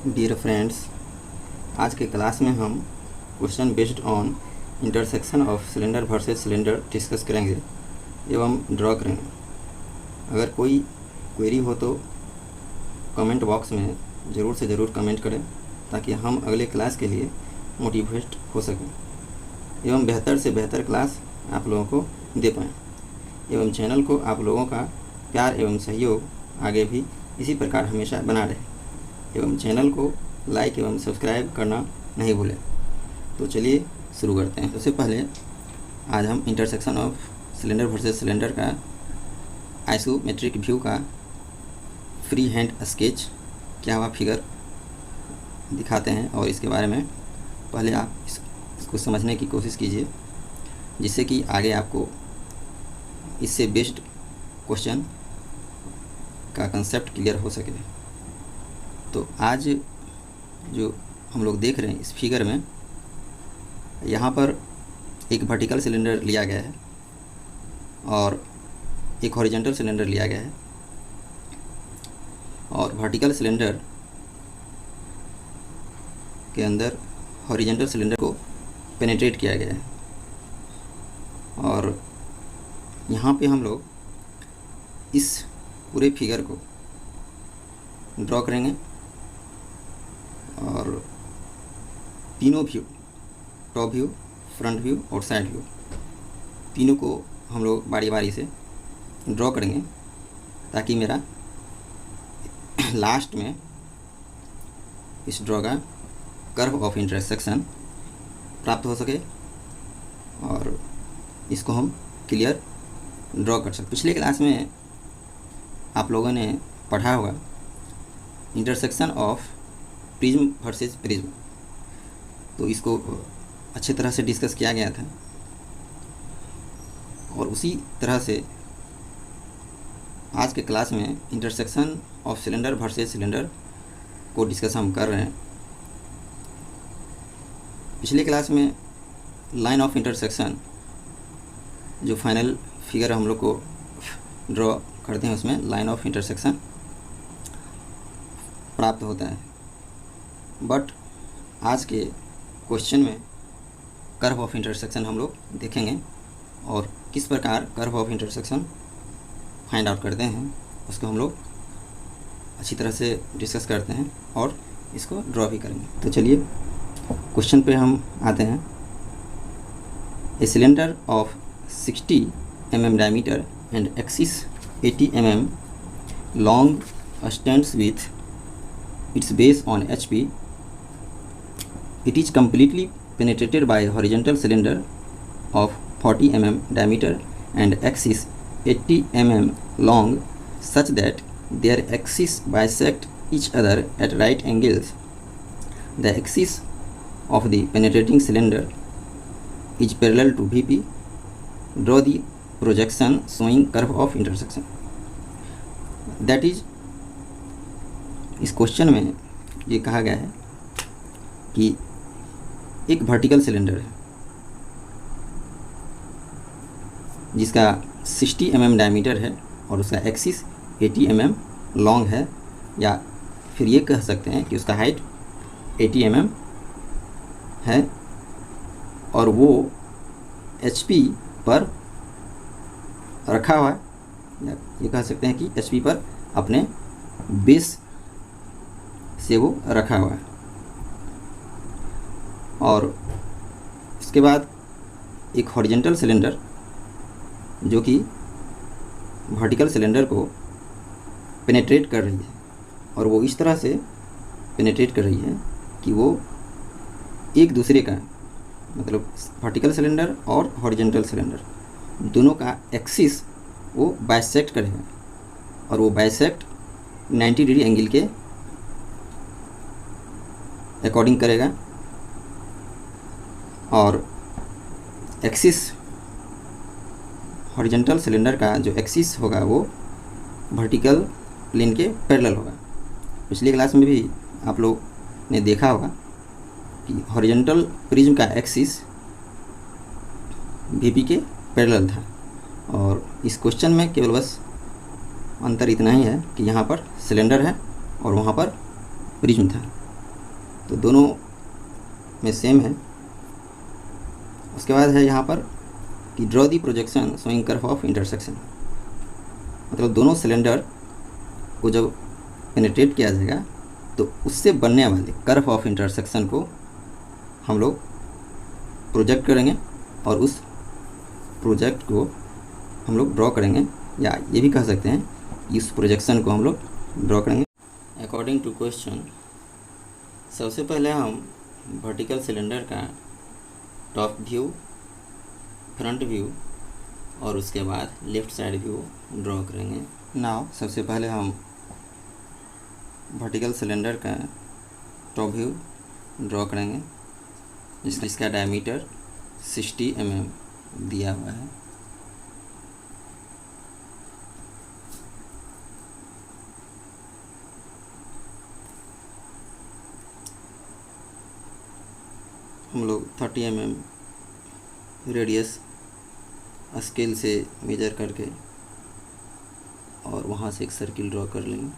Dear friends, आज के class में हम question based on intersection of cylinder versus cylinder discuss करेंगे एवं ड्रॉ करेंगे। अगर कोई क्वेरी हो तो कमेंट बॉक्स में ज़रूर से ज़रूर कमेंट करें ताकि हम अगले क्लास के लिए मोटिवेट हो सकें एवं बेहतर से बेहतर क्लास आप लोगों को दे पाएँ एवं चैनल को आप लोगों का प्यार एवं सहयोग आगे भी इसी प्रकार हमेशा बना रहे एवं चैनल को लाइक एवं सब्सक्राइब करना नहीं भूलें। तो चलिए शुरू करते हैं। सबसे पहले आज हम intersection of cylinder versus cylinder का आइसोमेट्रिक व्यू का फ्री हैंड स्केच क्या हुआ फिगर दिखाते हैं और इसके बारे में पहले आप इसको समझने की कोशिश कीजिए जिससे कि आगे आपको इससे बेस्ड क्वेश्चन का कंसेप्ट क्लियर हो सके। तो आज जो हम लोग देख रहे हैं इस फिगर में, यहाँ पर एक वर्टिकल सिलेंडर लिया गया है और एक हॉरिजॉन्टल सिलेंडर लिया गया है और वर्टिकल सिलेंडर के अंदर हॉरिजॉन्टल सिलेंडर को पेनिट्रेट किया गया है और यहाँ पे हम लोग इस पूरे फिगर को ड्रॉ करेंगे और तीनों view, top view, front view और साइड व्यू, तीनों को हम लोग बारी बारी से ड्रॉ करेंगे ताकि मेरा लास्ट में इस ड्रॉ का कर्व ऑफ इंटरसेक्शन प्राप्त हो सके और इसको हम क्लियर ड्रॉ कर सकते। पिछले क्लास में आप लोगों ने पढ़ा होगा intersection of prism versus prism, तो इसको अच्छे तरह से डिस्कस किया गया था और उसी तरह से आज के क्लास में intersection of cylinder versus cylinder को डिस्कस हम कर रहे हैं। पिछले क्लास में लाइन ऑफ इंटरसेक्शन जो फाइनल फिगर हम लोग को ड्रॉ करते हैं उसमें लाइन ऑफ इंटरसेक्शन प्राप्त होता है, बट आज के क्वेश्चन में कर्व ऑफ इंटरसेक्शन हम लोग देखेंगे और किस प्रकार curve of intersection find out करते हैं उसको हम लोग अच्छी तरह से डिस्कस करते हैं और इसको ड्रॉ भी करेंगे। तो चलिए क्वेश्चन पे हम आते हैं। A cylinder of 60 mm diameter and axis 80 mm long stands with its base on HP. It is completely penetrated by a horizontal cylinder of 40 mm diameter and axis 80 mm long such that their axes bisect each other at right angles. The axis of the penetrating cylinder is parallel to VP. Draw the projection showing curve of intersection. That is, इस question में ये कहा गया है कि एक vertical cylinder है जिसका 60 mm डायमीटर है और उसका एक्सिस 80 mm लॉन्ग है, या फिर ये कह सकते हैं कि उसका हाइट 80 mm है और वो HP पर रखा हुआ है, या ये कह सकते हैं कि HP पर अपने बेस से वो रखा हुआ है। और उसके बाद एक हॉरिजॉन्टल सिलेंडर जो कि वर्टिकल सिलेंडर को पेनिट्रेट कर रही है और वो इस तरह से पेनिट्रेट कर रही है कि वो एक दूसरे का, मतलब वर्टिकल सिलेंडर और हॉरिजॉन्टल सिलेंडर दोनों का एक्सिस वो बाइसेक्ट करेगा और वो बाइसेक्ट 90 डिग्री एंगल के अकॉर्डिंग करेगा और एक्सिस हॉरिजॉन्टल सिलेंडर का जो एक्सिस होगा वो वर्टिकल प्लेन के पैरेलल होगा। पिछली क्लास में भी आप लोग ने देखा होगा कि हॉरिजॉन्टल प्रिज्म का एक्सिस VP के पैरेलल था और इस क्वेश्चन में केवल बस अंतर इतना ही है कि यहाँ पर सिलेंडर है और वहाँ पर प्रिज्म था। तो दोनों में सेम है। उसके बाद है यहाँ पर कि draw the projection showing curve of intersection, मतलब दोनों सिलेंडर को जब पेनिट्रेट किया जाएगा तो उससे बनने वाले कर्व ऑफ इंटरसेक्शन को हम लोग प्रोजेक्ट करेंगे और उस प्रोजेक्ट को हम लोग ड्रॉ करेंगे, या ये भी कह सकते हैं कि इस प्रोजेक्शन को हम लोग ड्रॉ करेंगे। अकॉर्डिंग टू क्वेश्चन, सबसे पहले हम वर्टिकल सिलेंडर का टॉप व्यू, फ्रंट व्यू और उसके बाद लेफ़्ट साइड व्यू ड्रॉ करेंगे। नाउ सबसे पहले हम वर्टिकल सिलेंडर का टॉप व्यू ड्रॉ करेंगे, जिसका डायमीटर 60 mm दिया हुआ है। हम लोग 30 mm रेडियस स्केल से मेजर करके और वहाँ से एक सर्किल ड्रॉ कर लेंगे।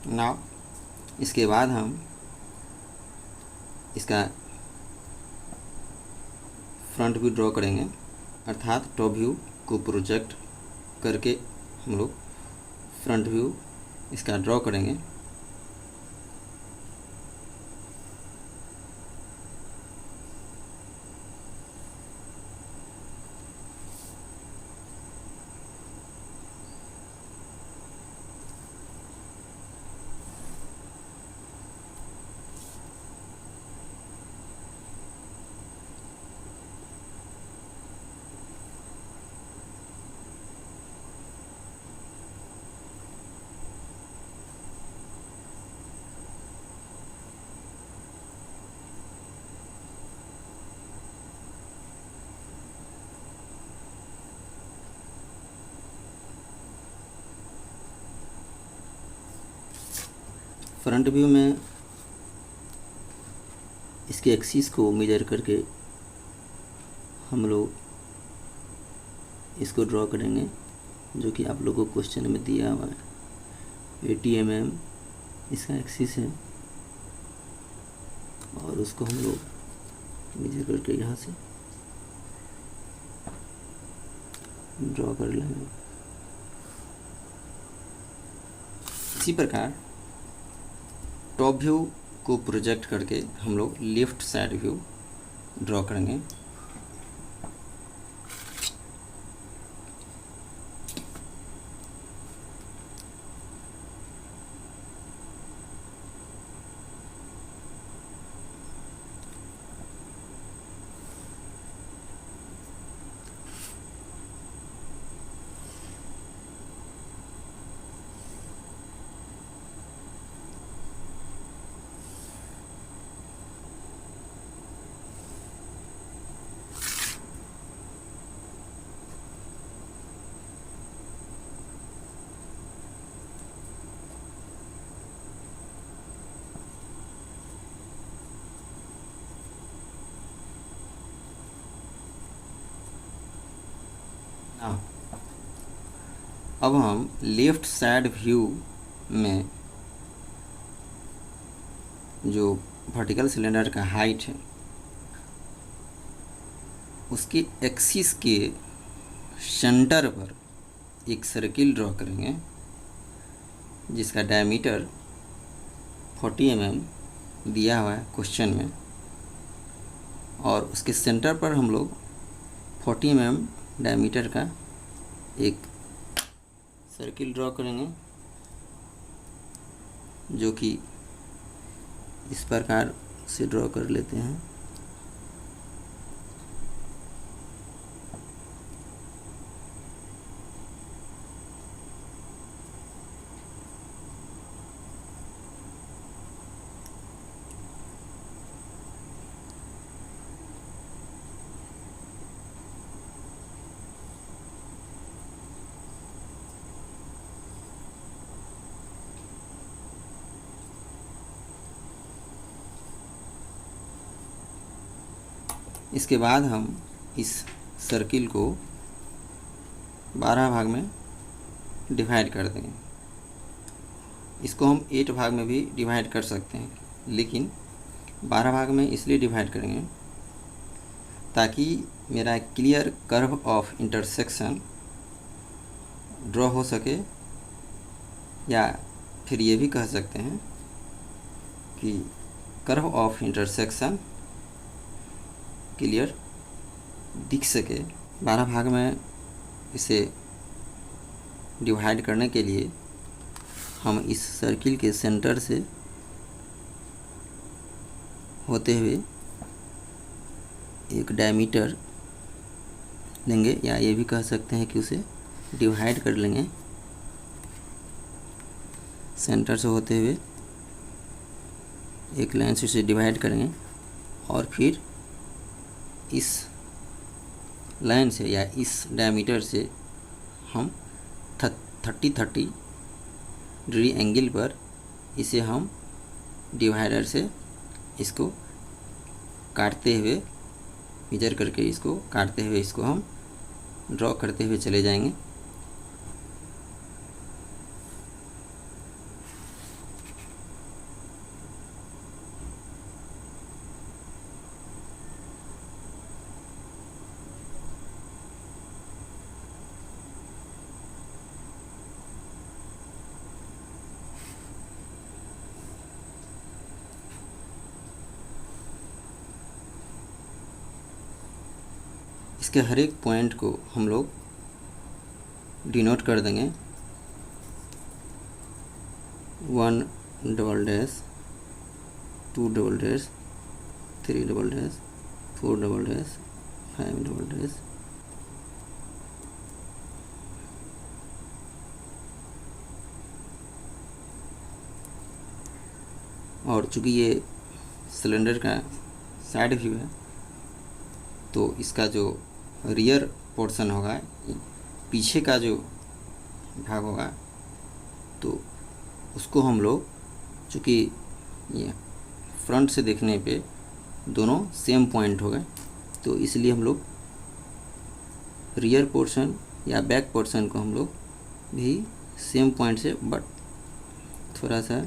नाउ इसके बाद हम इसका फ्रंट व्यू ड्रॉ करेंगे, अर्थात टॉप व्यू को प्रोजेक्ट करके हम लोग फ्रंट व्यू इसका ड्रॉ करेंगे। फ्रंट व्यू में इसके एक्सिस को मेजर करके हम लोग इसको ड्रॉ करेंगे, जो कि आप लोगों को क्वेश्चन में दिया हुआ है। 80 mm इसका एक्सिस है और उसको हम लोग मेजर करके यहाँ से ड्रॉ कर लेंगे। इसी प्रकार टॉप व्यू को प्रोजेक्ट करके हम लोग लेफ्ट साइड व्यू ड्रॉ करेंगे। अब हम लेफ्ट साइड व्यू में जो वर्टिकल सिलेंडर का हाइट है उसके एक्सिस के सेंटर पर एक सर्किल ड्रॉ करेंगे, जिसका डायमीटर 40 mm दिया हुआ है क्वेश्चन में, और उसके सेंटर पर हम लोग 40 mm डायमीटर का एक सर्किल ड्रॉ करेंगे, जो कि इस प्रकार से ड्रॉ कर लेते हैं। इसके बाद हम इस सर्किल को 12 भाग में डिवाइड कर देंगे। इसको हम 8 भाग में भी डिवाइड कर सकते हैं, लेकिन 12 भाग में इसलिए डिवाइड करेंगे ताकि मेरा clear curve of intersection draw हो सके, या फिर ये भी कह सकते हैं कि कर्व ऑफ इंटरसेक्शन क्लियर दिख सके। 12 भाग में इसे डिवाइड करने के लिए हम इस सर्किल के सेंटर से होते हुए एक डायमीटर लेंगे, या ये भी कह सकते हैं कि उसे डिवाइड कर लेंगे। सेंटर से होते हुए एक लाइन से उसे डिवाइड करेंगे और फिर इस लाइन से या इस डायमीटर से हम 30 डिग्री एंगल पर इसे हम डिवाइडर से इसको काटते हुए, मेजर करके इसको काटते हुए इसको हम ड्रॉ करते हुए चले जाएंगे। इसके हर एक पॉइंट को हम लोग डिनोट कर देंगे 1 double dash, 2 double dash, 3 double dash, 4 double dash, 5 double dash, और चूँकि ये सिलेंडर का साइड व्यू है तो इसका जो रियर पोर्शन होगा, पीछे का जो भाग होगा, तो उसको हम लोग, चूँकि ये फ्रंट से देखने पे दोनों सेम पॉइंट हो गए, तो इसलिए हम लोग रियर पोर्शन या बैक पोर्शन को हम लोग भी सेम पॉइंट से, बट थोड़ा सा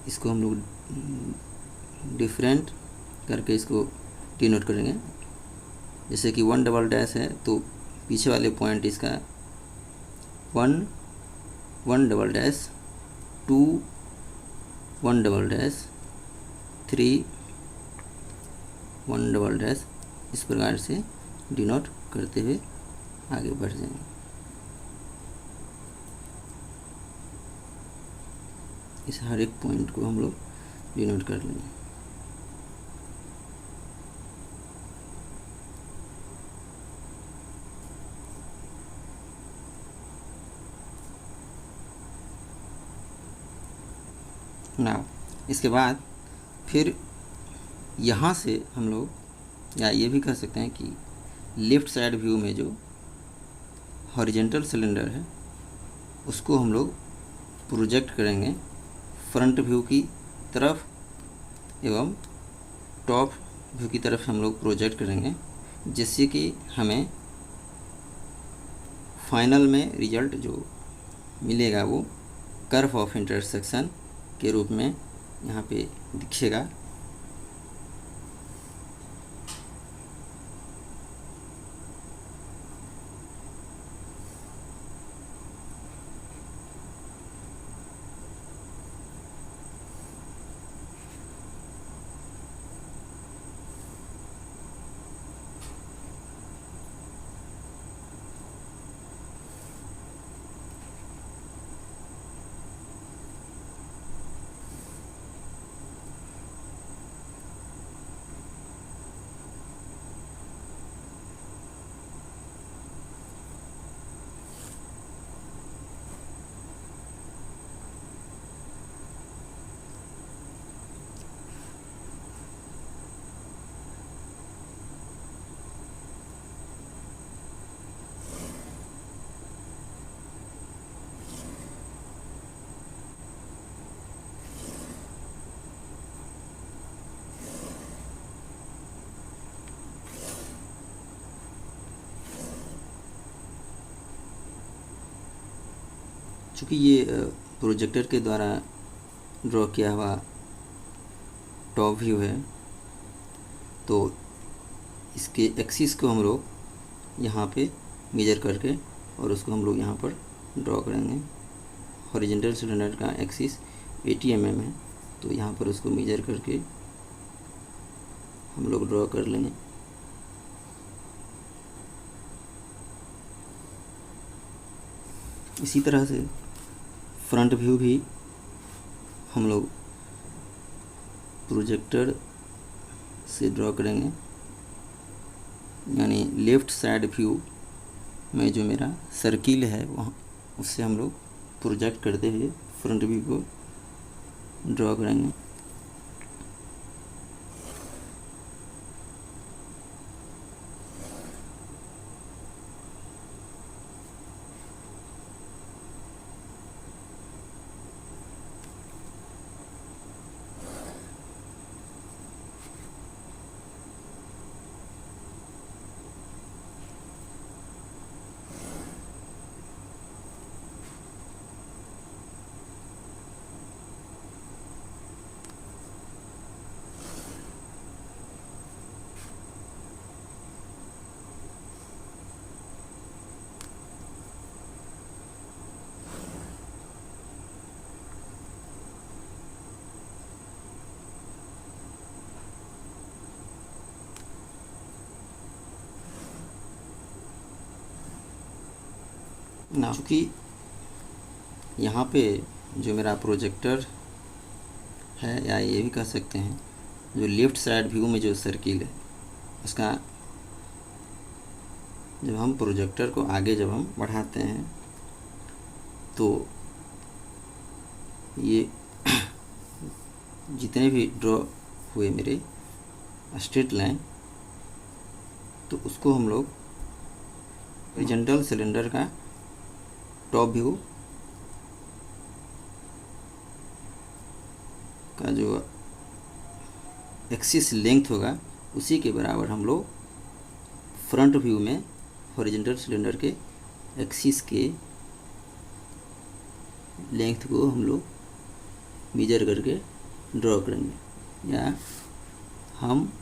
इसको हम लोग डिफरेंट करके इसको डिनोट करेंगे। जैसे कि 1 डबल डैश है तो पीछे वाले पॉइंट इसका 1 double dash, 2 1 double dash, 3 1 double dash, इस प्रकार से डिनोट करते हुए आगे बढ़ जाएंगे। इस हर एक पॉइंट को हम लोग डिनोट कर लेंगे। नाउ इसके बाद फिर यहाँ से हम लोग, या ये भी कह सकते हैं कि लेफ़्ट साइड व्यू में जो हॉरिजेंटल सिलेंडर है उसको हम लोग प्रोजेक्ट करेंगे फ्रंट व्यू की तरफ, एवं टॉप व्यू की तरफ हम लोग प्रोजेक्ट करेंगे, जिससे कि हमें फाइनल में रिजल्ट जो मिलेगा वो कर्व ऑफ इंटरसेक्शन के रूप में यहाँ पे दिखेगा। चूँकि ये प्रोजेक्टर के द्वारा ड्रॉ किया हुआ टॉप व्यू है, तो इसके एक्सिस को हम लोग यहाँ पे मेजर करके और उसको हम लोग यहाँ पर ड्रॉ करेंगे। हॉरिजॉन्टल सिलेंडर का एक्सिस 80 mm है, तो यहाँ पर उसको मेजर करके हम लोग ड्रॉ कर लेंगे। इसी तरह से फ्रंट व्यू भी हम लोग प्रोजेक्टर से ड्रॉ करेंगे, यानी लेफ़्ट साइड व्यू में जो मेरा सर्किल है वहाँ उससे हम लोग प्रोजेक्ट करते हुए फ्रंट व्यू को ड्रॉ करेंगे। ना चूँकि यहाँ पे जो मेरा प्रोजेक्टर है, या ये भी कह सकते हैं जो लेफ़्ट साइड व्यू में जो सर्किल है उसका जब हम प्रोजेक्टर को आगे जब हम बढ़ाते हैं तो ये जितने भी ड्रॉ हुए मेरे स्ट्रेट लाइन, तो उसको हम लोग हॉरिजॉन्टल सिलेंडर का टॉप व्यू का जो एक्सिस लेंथ होगा उसी के बराबर हम लोग फ्रंट व्यू में हॉरिजॉन्टल सिलेंडर के एक्सिस के लेंथ को हम लोग मेजर करके ड्रॉ करेंगे, या हम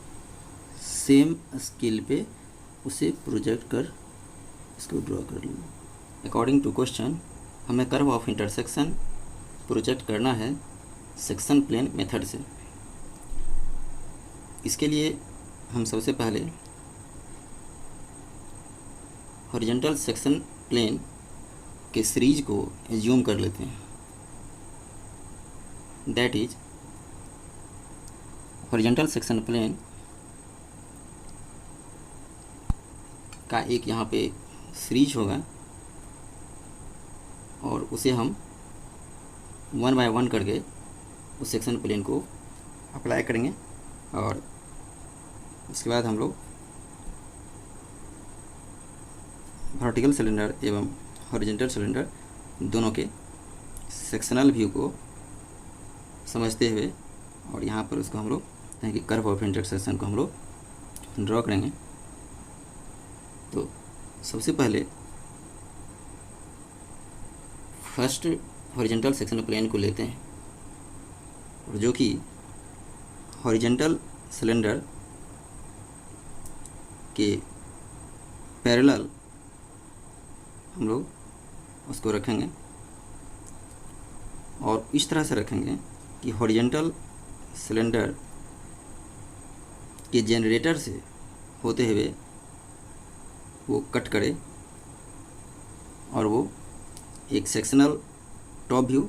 सेम स्केल पे उसे प्रोजेक्ट कर इसको ड्रॉ कर लेंगे। अकॉर्डिंग टू क्वेश्चन, हमें कर्व ऑफ इंटरसेक्शन प्रोजेक्ट करना है सेक्शन प्लेन मेथड से। इसके लिए हम सबसे पहले हॉरिजॉन्टल सेक्शन प्लेन के सीरीज को एज्यूम कर लेते हैं। That is horizontal section plane का एक यहाँ पे सीरीज होगा और उसे हम 1 बाय 1 करके उस सेक्शन प्लेन को अप्लाई करेंगे, और उसके बाद हम लोग वर्टिकल सिलेंडर एवं हॉरिजॉन्टल सिलेंडर दोनों के सेक्शनल व्यू को समझते हुए और यहाँ पर उसको हम लोग यानी कि कर्व ऑफ इंटरसेक्शन को हम लोग ड्रॉ करेंगे। तो सबसे पहले फर्स्ट हॉरिजॉन्टल सेक्शन प्लेन को लेते हैं, और जो कि हॉरिजॉन्टल सिलेंडर के पैरेलल हम लोग उसको रखेंगे, और इस तरह से रखेंगे कि हॉरिजॉन्टल सिलेंडर के जनरेटर से होते हुए वो कट करे और वो एक सेक्शनल टॉप व्यू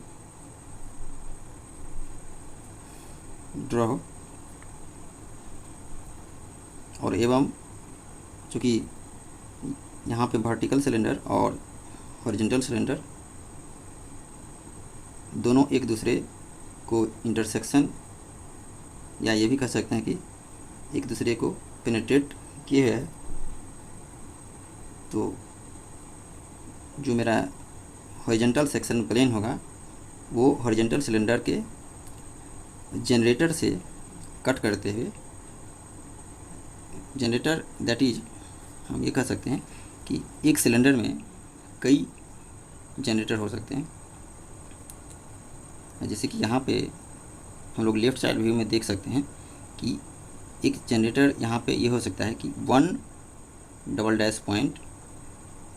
ड्रॉ हो, और एवं चूँकि यहाँ पे वर्टिकल सिलेंडर और हॉरिजॉन्टल सिलेंडर दोनों एक दूसरे को इंटरसेक्शन या ये भी कह सकते हैं कि एक दूसरे को पेनिट्रेट किए हुए है, तो जो मेरा हॉरिजॉन्टल सेक्शन प्लेन होगा वो हॉरिजॉन्टल सिलेंडर के जनरेटर से कट करते हुए, जनरेटर दैट इज हम ये कह सकते हैं कि एक सिलेंडर में कई जनरेटर हो सकते हैं, जैसे कि यहाँ पे हम लोग लेफ़्ट साइड व्यू में देख सकते हैं कि एक जनरेटर यहाँ पे ये हो सकता है कि 1 डबल डैश पॉइंट,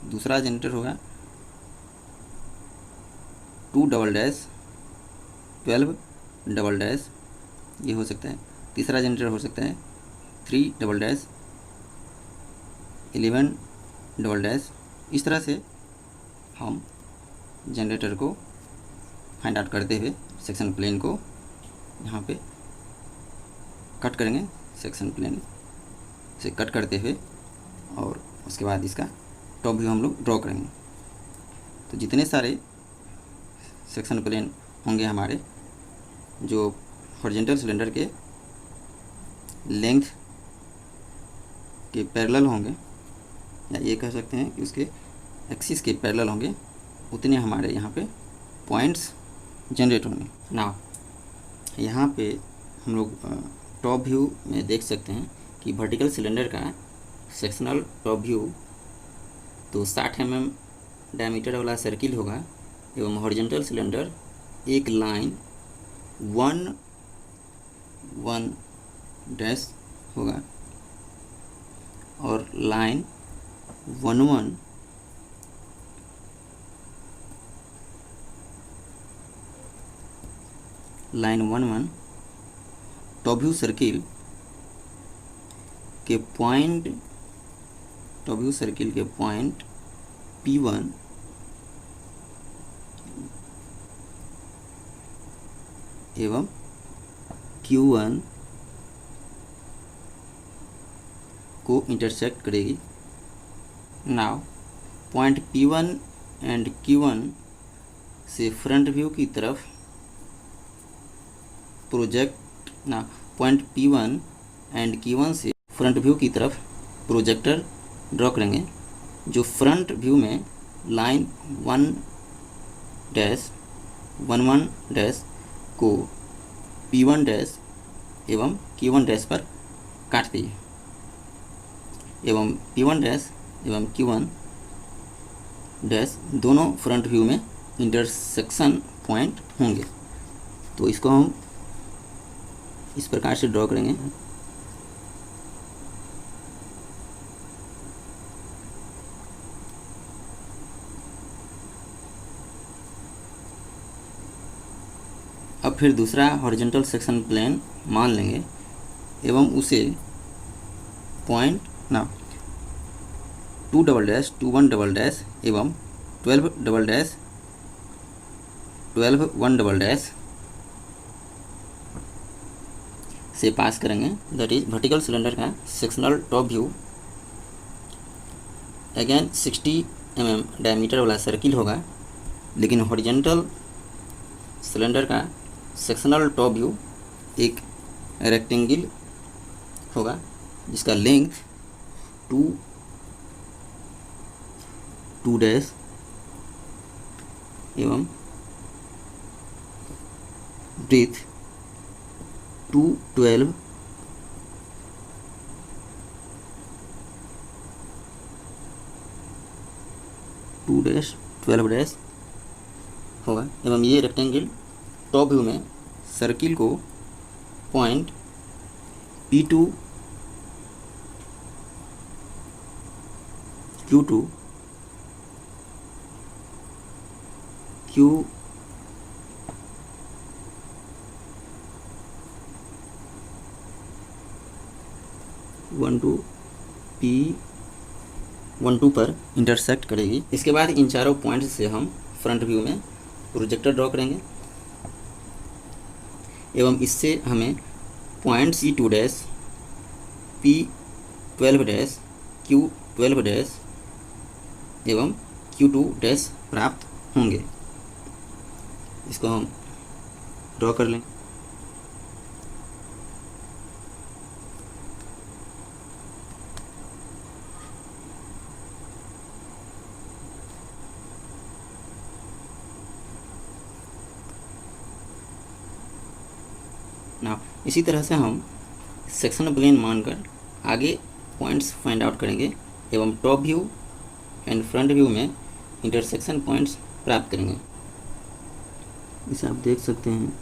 दूसरा जनरेटर होगा 2 डबल डैश 12 डबल डैश, ये हो सकता है। तीसरा जनरेटर हो सकता है 3 डबल डैश 11 डबल डैश। इस तरह से हम जनरेटर को फाइंड आउट करते हुए सेक्शन प्लेन को यहाँ पे कट करेंगे, सेक्शन प्लेन से कट करते हुए, और उसके बाद इसका टॉप व्यू हम लोग ड्रॉ करेंगे। तो जितने सारे सेक्शन प्लेन होंगे हमारे जो हॉरिजॉन्टल सिलेंडर के लेंथ के पैरेलल होंगे, या ये कह सकते हैं कि उसके एक्सिस के पैरेलल होंगे, उतने हमारे यहाँ पे पॉइंट्स जनरेट होंगे। ना यहाँ पे हम लोग टॉप व्यू में देख सकते हैं कि वर्टिकल सिलेंडर का सेक्शनल टॉप व्यू तो 60 mm डायमीटर वाला सर्किल होगा, एवं हॉरिजॉन्टल सिलेंडर एक लाइन 1 डैश होगा और लाइन 1 टॉप व्यू सर्किल के पॉइंट P1 एवं Q1 को इंटरसेक्ट करेगी। Now point P1 and Q1 से फ्रंट व्यू की तरफ पॉइंट P1 एंड Q1 से फ्रंट व्यू की तरफ प्रोजेक्टर ड्रॉ करेंगे, जो फ्रंट व्यू में लाइन 1 डैश 1 डैश को P1 डैश एवं Q1 डैश पर काटती है, एवं P1 डैश एवं Q1 डैश दोनों फ्रंट व्यू में इंटरसेक्शन पॉइंट होंगे। तो इसको हम इस प्रकार से ड्रॉ करेंगे। अब फिर दूसरा हॉरिजॉन्टल सेक्शन प्लेन मान लेंगे एवं उसे point 2 double dash 1 double dash एवं 12 डबल डैश 1 डबल डैश से पास करेंगे। दैट इज वर्टिकल सिलेंडर का sectional top view again 60 mm diameter वाला सर्किल होगा, लेकिन हॉरिजॉन्टल सिलेंडर का सेक्शनल टॉप व्यू एक रेक्टेंगल होगा जिसका लेंथ 2 डैश एवं ब्रीथ 212 2 डैश 12 डैश होगा, एवं ये रेक्टेंगल टॉप व्यू में सर्किल को point P2 Q2 Q12 P12 पर इंटरसेक्ट करेगी। इसके बाद इन चारों पॉइंट्स से हम फ्रंट व्यू में प्रोजेक्टर ड्रॉ करेंगे, एवं इससे हमें point C2 dash P12 dash Q12 dash एवं Q2 डैश प्राप्त होंगे। इसको हम ड्रॉ कर लें। ना इसी तरह से हम सेक्शन प्लेन मानकर आगे पॉइंट्स फाइंड आउट करेंगे एवं top view and front view में इंटरसेक्शन पॉइंट्स प्राप्त करेंगे। इसे आप देख सकते हैं।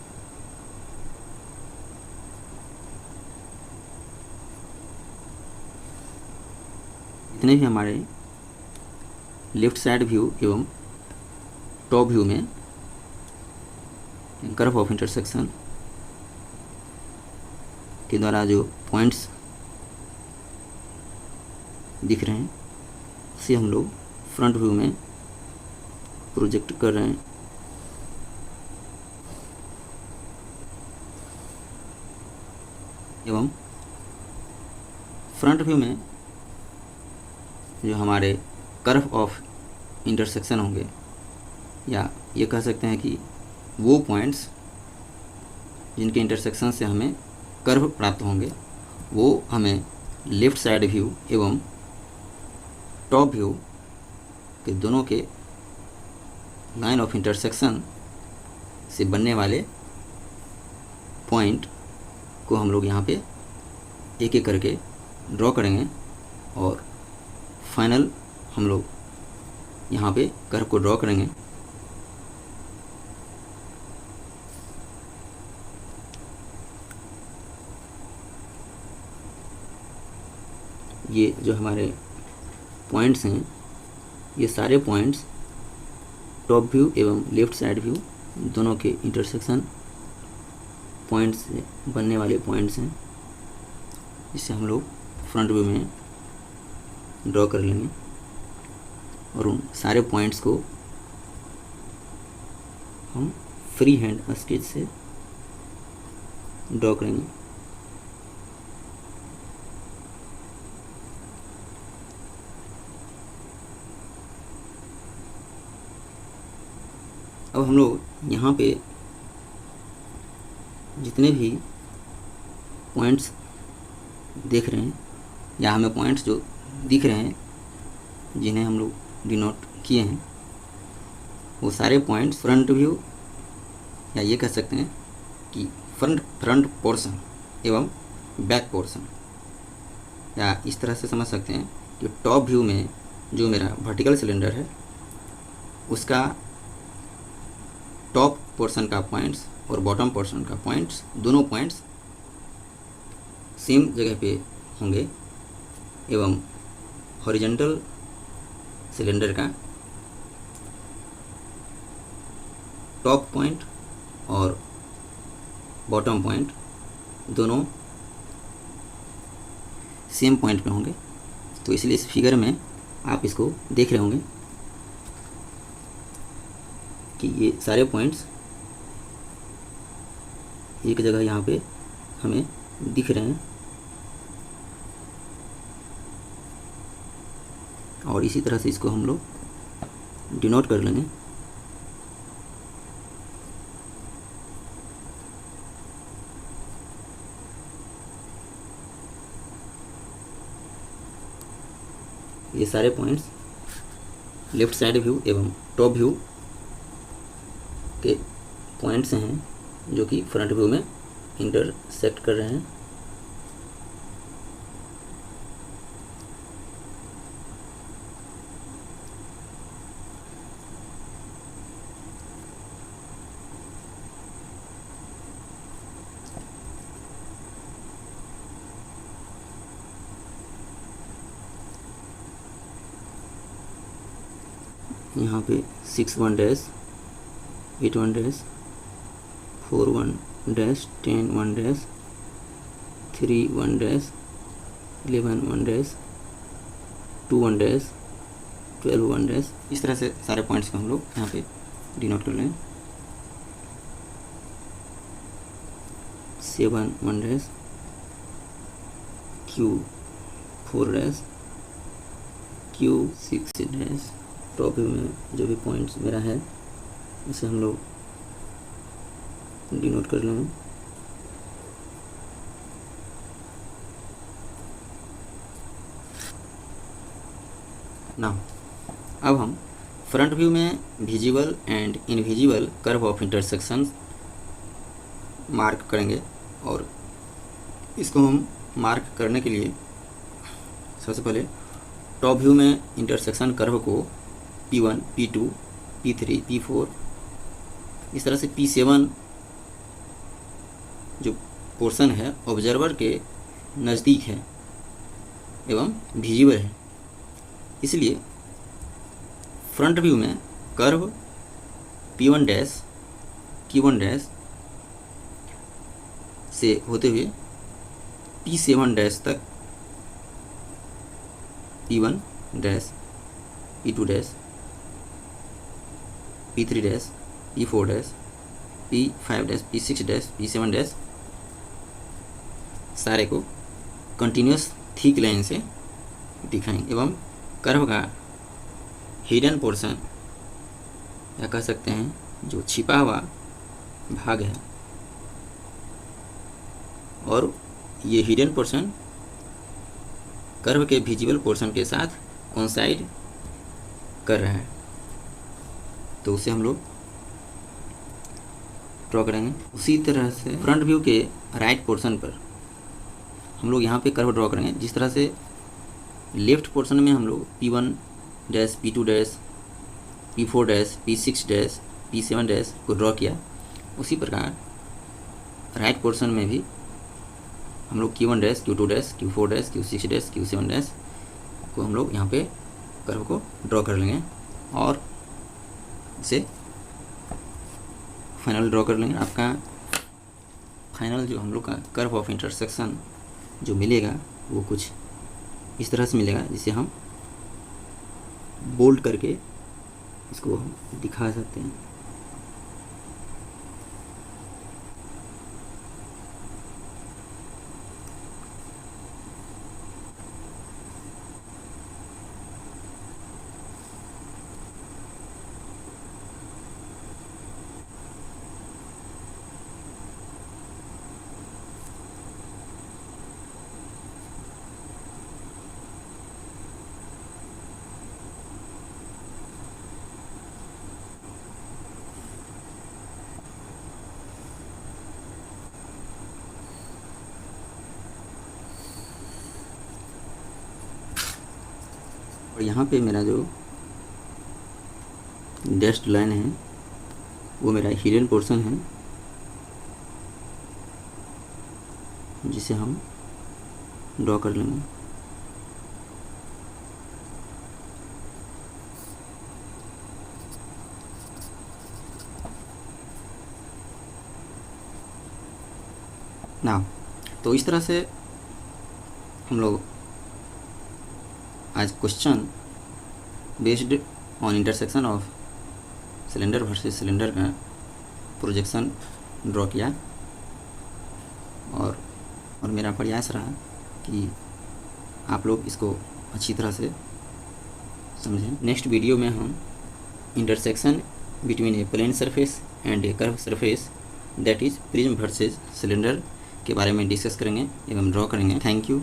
इतने भी हमारे लेफ्ट साइड व्यू एवं टॉप व्यू में कर्व ऑफ इंटरसेक्शन के द्वारा जो पॉइंट्स दिख रहे हैं उसे हम लोग फ्रंट व्यू में प्रोजेक्ट कर रहे हैं। एवं फ्रंट व्यू में जो हमारे कर्व ऑफ इंटरसेक्शन होंगे, या ये कह सकते हैं कि वो पॉइंट्स जिनके इंटरसेक्शन से हमें कर्व प्राप्त होंगे, वो हमें लेफ़्ट साइड व्यू एवं टॉप व्यू के दोनों के लाइन ऑफ इंटरसेक्शन से बनने वाले पॉइंट को हम लोग यहाँ पे एक एक करके ड्रॉ करेंगे और फाइनल हम लोग यहाँ पे कर्व को ड्रॉ करेंगे। ये जो हमारे पॉइंट्स हैं, ये सारे पॉइंट्स टॉप व्यू एवं लेफ़्ट साइड व्यू दोनों के इंटरसेक्शन पॉइंट्स से बनने वाले पॉइंट्स हैं। इसे हम लोग फ्रंट व्यू में ड्रॉ कर लेंगे और उन सारे पॉइंट्स को हम फ्री हैंड स्केच से ड्रॉ करेंगे। अब हम लोग यहाँ पे जितने भी पॉइंट्स देख रहे हैं, या हमें पॉइंट्स जो दिख रहे हैं जिन्हें हम लोग डिनोट किए हैं, वो सारे पॉइंट्स फ्रंट व्यू, या ये कह सकते हैं कि फ्रंट पोर्शन एवं बैक पोर्शन, या इस तरह से समझ सकते हैं कि टॉप व्यू में जो मेरा वर्टिकल सिलेंडर है उसका टॉप पोर्शन का पॉइंट्स और बॉटम पोर्शन का पॉइंट्स, दोनों पॉइंट्स सेम जगह पे होंगे एवं हॉरिजॉन्टल सिलेंडर का टॉप पॉइंट और बॉटम पॉइंट दोनों सेम पॉइंट पे होंगे। तो इसलिए इस फिगर में आप इसको देख रहे होंगे कि ये सारे पॉइंट्स एक जगह यहाँ पे हमें दिख रहे हैं, और इसी तरह से इसको हम लोग डिनोट कर लेंगे। ये सारे पॉइंट्स लेफ्ट साइड व्यू एवं टॉप व्यू के पॉइंट्स हैं जो कि फ्रंट व्यू में इंटरसेक्ट कर रहे हैं। यहाँ पे 6-1 dash, 8-1 dash, 4-1 dash, 10-1 dash, 3-1 dash, 11-1 dash, 2-1 dash, 12-1 dash, इस तरह से सारे पॉइंट्स को हम लोग यहाँ पे डिनोट कर लें। 7-1 dash, Q4 dash, Q6 dash. Top view में जो भी पॉइंट्स मेरा है उसे हम लोग डिनोट कर लेंगे। ना अब हम फ्रंट व्यू में visible and invisible curve of intersection mark करेंगे, और इसको हम मार्क करने के लिए सबसे पहले टॉप व्यू में इंटरसेक्शन कर्व को P1, P2, P3, P4 इस तरह से P7 जो पोर्शन है ऑब्जर्वर के नज़दीक है एवं विजिबल है, इसलिए फ्रंट व्यू में curve P1 dash Q1 dash से होते हुए P7 डैश तक P1 dash P2 dash P3 dash P4 dash P5 dash P6 dash P7 dash सारे को कंटिन्यूस थिक लाइन से दिखाएंगे एवं कर्व का हिडन पोर्शन या कह सकते हैं जो छिपा हुआ भाग है, और ये हिडन पोर्शन कर्व के विजिबल पोर्शन के साथ कोइंसाइड कर रहा है, तो उसे हम लोग ड्रॉ करेंगे। उसी तरह से फ्रंट व्यू के राइट पोर्शन पर हम लोग यहाँ पे कर्व ड्रॉ करेंगे। जिस तरह से लेफ्ट पोर्शन में हम लोग P1 dash P2 dash P4 dash P6 dash P7 dash को ड्रॉ किया, उसी प्रकार राइट पोर्शन में भी हम लोग Q1 dash Q2 dash Q4 dash Q6 dash Q7 dash को हम लोग यहाँ पे कर्व को ड्रॉ कर लेंगे और इसे फाइनल ड्रॉ कर लेंगे। आपका फाइनल जो हम लोग का कर्व ऑफ इंटरसेक्शन जो मिलेगा वो कुछ इस तरह से मिलेगा, जिसे हम बोल्ड करके इसको हम दिखा सकते हैं। और यहाँ पे मेरा जो डैश्ड लाइन है वो मेरा हिडन पोर्शन है, जिसे हम ड्रॉ कर लेंगे। ना तो इस तरह से हम लोग आज question based on intersection of cylinder versus cylinder का प्रोजेक्शन ड्रॉ किया, और मेरा प्रयास रहा कि आप लोग इसको अच्छी तरह से समझें। नेक्स्ट वीडियो में हम intersection between a plane surface and a curve surface that is prism versus cylinder के बारे में डिस्कस करेंगे एवं ड्रॉ करेंगे। Thank you.